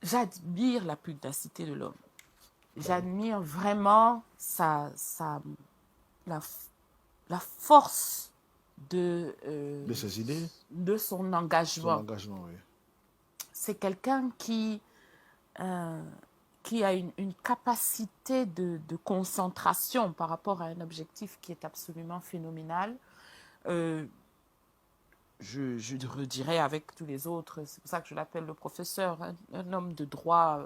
j'admire la pugnacité de l'homme. J'admire vraiment la, la force de ses idées, de son engagement. Son engagement, oui. C'est quelqu'un qui a une capacité de concentration par rapport à un objectif qui est absolument phénoménal. Je redirais avec tous les autres, c'est pour ça que je l'appelle le professeur, un homme de droit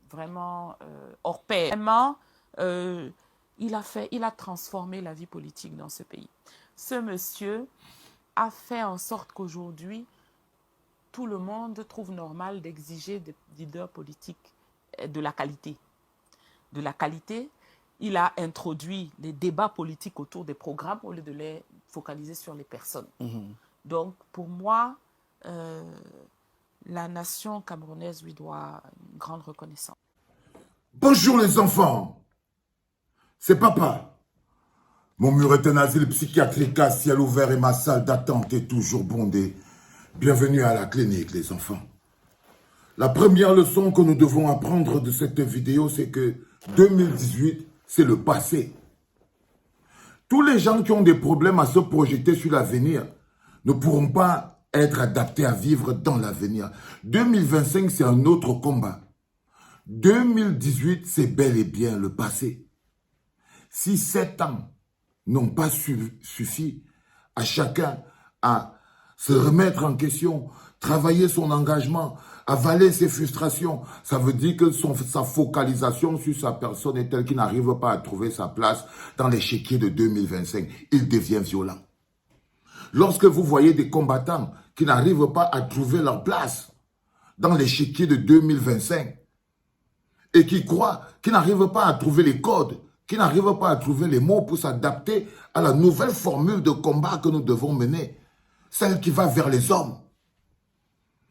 vraiment hors pair. Vraiment, il a transformé la vie politique dans ce pays. Ce monsieur a fait en sorte qu'aujourd'hui, tout le monde trouve normal d'exiger des leaders politiques de la qualité. De la qualité, il a introduit les débats politiques autour des programmes au lieu de les focaliser sur les personnes. Donc, pour moi, la nation camerounaise lui doit une grande reconnaissance. Bonjour les enfants, c'est papa. Mon mur est un asile psychiatrique à ciel ouvert et ma salle d'attente est toujours bondée. Bienvenue à la clinique les enfants. La première leçon que nous devons apprendre de cette vidéo, c'est que 2018, c'est le passé. Tous les gens qui ont des problèmes à se projeter sur l'avenir ne pourront pas être adaptés à vivre dans l'avenir. 2025, c'est un autre combat. 2018, c'est bel et bien le passé. Si 7 ans n'ont pas suffi à chacun à se remettre en question, travailler son engagement, avaler ses frustrations, ça veut dire que sa focalisation sur sa personne est telle qu'il n'arrive pas à trouver sa place dans l'échiquier de 2025. Il devient violent. Lorsque vous voyez des combattants qui n'arrivent pas à trouver leur place dans l'échiquier de 2025 et qui croient, qui n'arrivent pas à trouver les codes, qui n'arrivent pas à trouver les mots pour s'adapter à la nouvelle formule de combat que nous devons mener, celle qui va vers les hommes,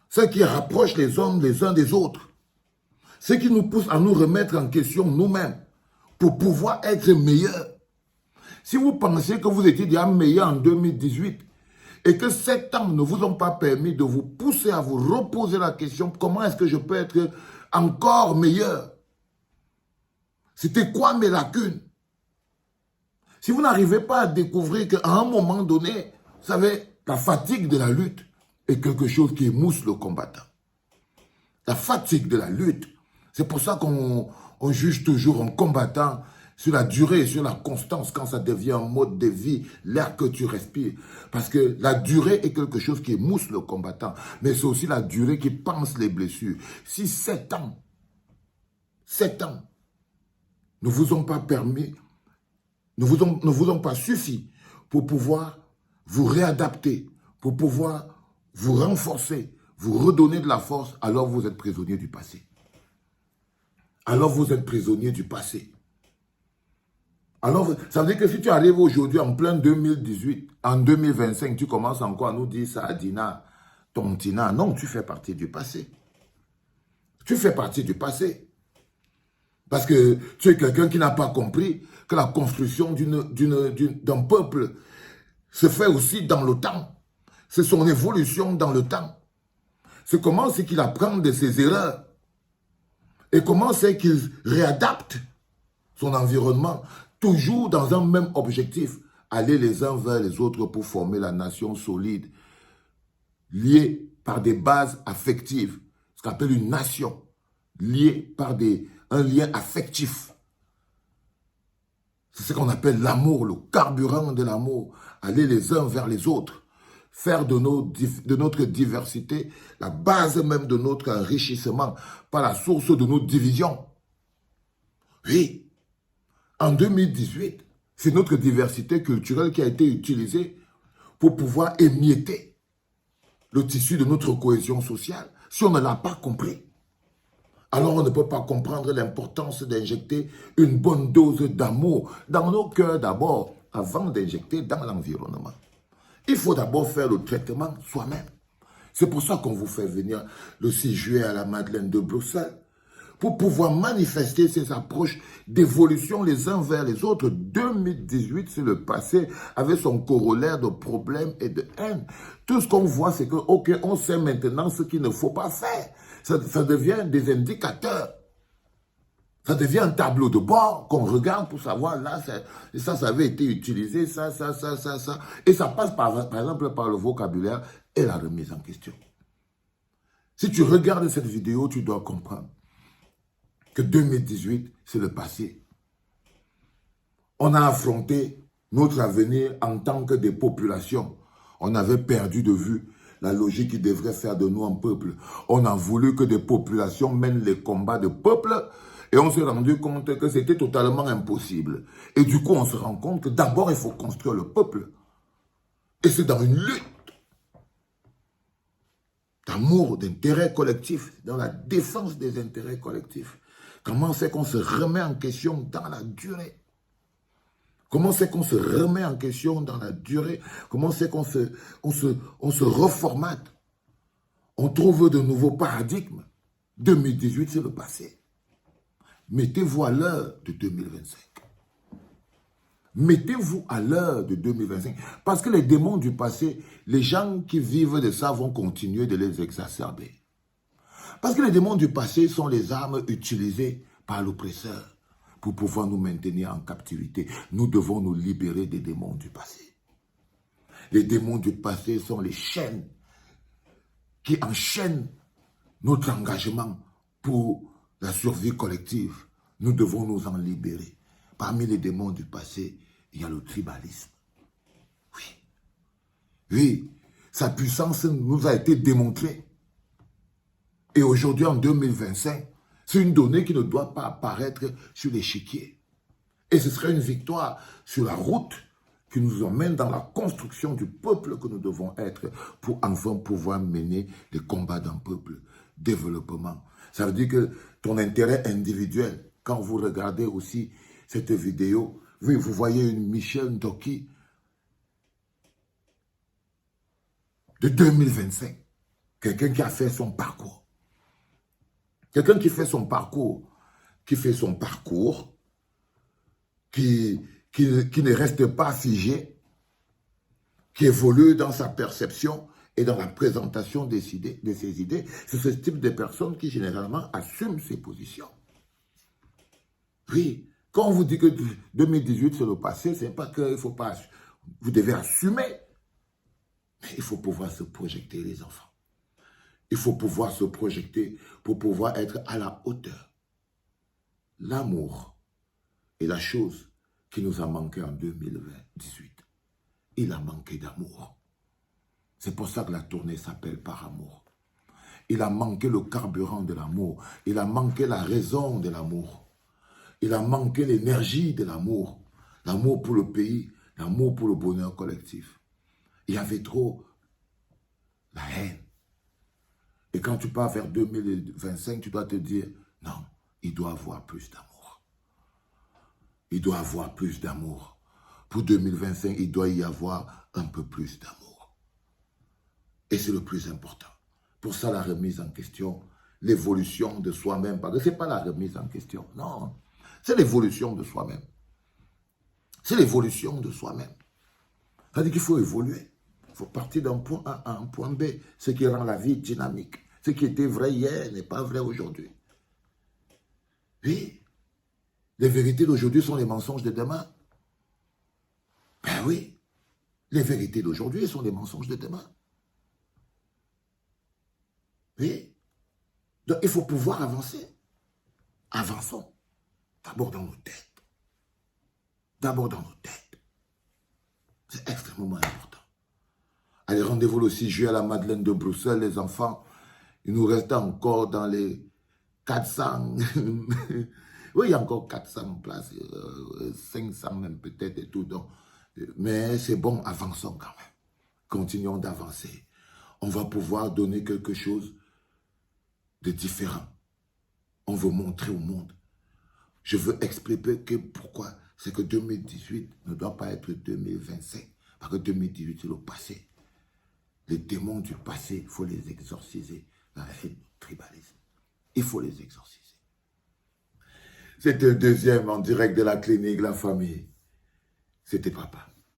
celle qui rapproche les hommes les uns des autres, ce qui nous pousse à nous remettre en question nous-mêmes pour pouvoir être meilleurs. Si vous pensez que vous étiez déjà meilleur en 2018 et que 7 ans ne vous ont pas permis de vous pousser à vous reposer la question, comment est-ce que je peux être encore meilleur? C'était quoi mes lacunes? Si vous n'arrivez pas à découvrir qu'à un moment donné, vous savez, la fatigue de la lutte est quelque chose qui émousse le combattant. La fatigue de la lutte, c'est pour ça qu'on juge toujours un combattant sur la durée, sur la constance, quand ça devient un mode de vie, l'air que tu respires. Parce que la durée est quelque chose qui émousse le combattant, mais c'est aussi la durée qui panse les blessures. Si 7 ans ne vous ont pas permis, ne vous ont pas suffi pour pouvoir vous réadapter, pour pouvoir vous renforcer, vous redonner de la force, alors vous êtes prisonnier du passé. Alors vous êtes prisonnier du passé. Alors, ça veut dire que si tu arrives aujourd'hui en plein 2018, en 2025, tu commences encore à nous dire ça, Dina, ton Tina. Non, tu fais partie du passé. Tu fais partie du passé. Parce que tu es quelqu'un qui n'a pas compris que la construction d'un peuple se fait aussi dans le temps. C'est son évolution dans le temps. C'est comment c'est qu'il apprend de ses erreurs. Et comment c'est qu'il réadapte son environnement, toujours dans un même objectif, aller les uns vers les autres pour former la nation solide, liée par des bases affectives, ce qu'on appelle une nation, liée par un lien affectif. C'est ce qu'on appelle l'amour, le carburant de l'amour, aller les uns vers les autres, faire de notre diversité la base même de notre enrichissement, pas la source de nos divisions. Oui, en 2018, c'est notre diversité culturelle qui a été utilisée pour pouvoir émietter le tissu de notre cohésion sociale. Si on ne l'a pas compris, alors on ne peut pas comprendre l'importance d'injecter une bonne dose d'amour dans nos cœurs d'abord, avant d'injecter dans l'environnement. Il faut d'abord faire le traitement soi-même. C'est pour ça qu'on vous fait venir le 6 juillet à la Madeleine de Bruxelles, pour pouvoir manifester ces approches d'évolution les uns vers les autres. 2018, c'est le passé, avec son corollaire de problèmes et de haine. Tout ce qu'on voit, c'est que, ok, on sait maintenant ce qu'il ne faut pas faire. Ça devient des indicateurs. Ça devient un tableau de bord qu'on regarde pour savoir, là, ça avait été utilisé, ça. Et ça passe par exemple par le vocabulaire et la remise en question. Si tu regardes cette vidéo, tu dois comprendre que 2018, c'est le passé. On a affronté notre avenir en tant que des populations. On avait perdu de vue la logique qui devrait faire de nous un peuple. On a voulu que des populations mènent les combats de peuple et on s'est rendu compte que c'était totalement impossible. Et du coup, on se rend compte que d'abord, il faut construire le peuple. Et c'est dans une lutte d'amour, d'intérêt collectif, dans la défense des intérêts collectifs. Comment c'est qu'on se remet en question dans la durée? Comment c'est qu'on se remet en question dans la durée? Comment c'est qu'on se reformate? On trouve de nouveaux paradigmes. 2018, c'est le passé. Mettez-vous à l'heure de 2025. Mettez-vous à l'heure de 2025. Parce que les démons du passé, les gens qui vivent de ça vont continuer de les exacerber. Parce que les démons du passé sont les armes utilisées par l'oppresseur pour pouvoir nous maintenir en captivité. Nous devons nous libérer des démons du passé. Les démons du passé sont les chaînes qui enchaînent notre engagement pour la survie collective. Nous devons nous en libérer. Parmi les démons du passé, il y a le tribalisme. Oui, sa puissance nous a été démontrée. Et aujourd'hui, en 2025, c'est une donnée qui ne doit pas apparaître sur l'échiquier. Et ce serait une victoire sur la route qui nous emmène dans la construction du peuple que nous devons être pour enfin pouvoir mener les combats d'un peuple. Développement. Ça veut dire que ton intérêt individuel, quand vous regardez aussi cette vidéo, oui, vous voyez une Michel Ndoki de 2025. Quelqu'un qui a fait son parcours. Quelqu'un qui fait son parcours, qui ne reste pas figé, qui évolue dans sa perception et dans la présentation de ses idées. C'est ce type de personne qui généralement assume ses positions. Oui, quand on vous dit que 2018 c'est le passé, c'est pas qu'il faut pas, vous devez assumer, mais il faut pouvoir se projeter les enfants. Il faut pouvoir se projeter pour pouvoir être à la hauteur. L'amour est la chose qui nous a manqué en 2018. Il a manqué d'amour. C'est pour ça que la tournée s'appelle Par amour. Il a manqué le carburant de l'amour. Il a manqué la raison de l'amour. Il a manqué l'énergie de l'amour. L'amour pour le pays, l'amour pour le bonheur collectif. Il y avait trop la haine. Et quand tu pars vers 2025, tu dois te dire, non, il doit avoir plus d'amour. Il doit avoir plus d'amour. Pour 2025, il doit y avoir un peu plus d'amour. Et c'est le plus important. Pour ça, la remise en question, l'évolution de soi-même. Parce que ce n'est pas la remise en question, non. C'est l'évolution de soi-même. C'est l'évolution de soi-même. C'est-à-dire qu'il faut évoluer. Il faut partir d'un point A à un point B. Ce qui rend la vie dynamique. Ce qui était vrai hier n'est pas vrai aujourd'hui. Oui. Les vérités d'aujourd'hui sont les mensonges de demain. Ben oui. Les vérités d'aujourd'hui sont les mensonges de demain. Oui. Donc il faut pouvoir avancer. Avançons. D'abord dans nos têtes. D'abord dans nos têtes. C'est extrêmement important. Allez, rendez-vous le 6 juillet à la Madeleine de Bruxelles, les enfants. Il nous reste encore dans les 400. Oui, il y a encore 400 places, 500 même peut-être et tout. Donc, mais c'est bon, avançons quand même. Continuons d'avancer. On va pouvoir donner quelque chose de différent. On veut montrer au monde. Je veux expliquer pourquoi c'est que 2018 ne doit pas être 2025. Parce que 2018, c'est le passé. Les démons du passé, il faut les exorciser. La haine, le tribalisme. Il faut les exorciser. C'était le deuxième en direct de la clinique, la famille. C'était papa.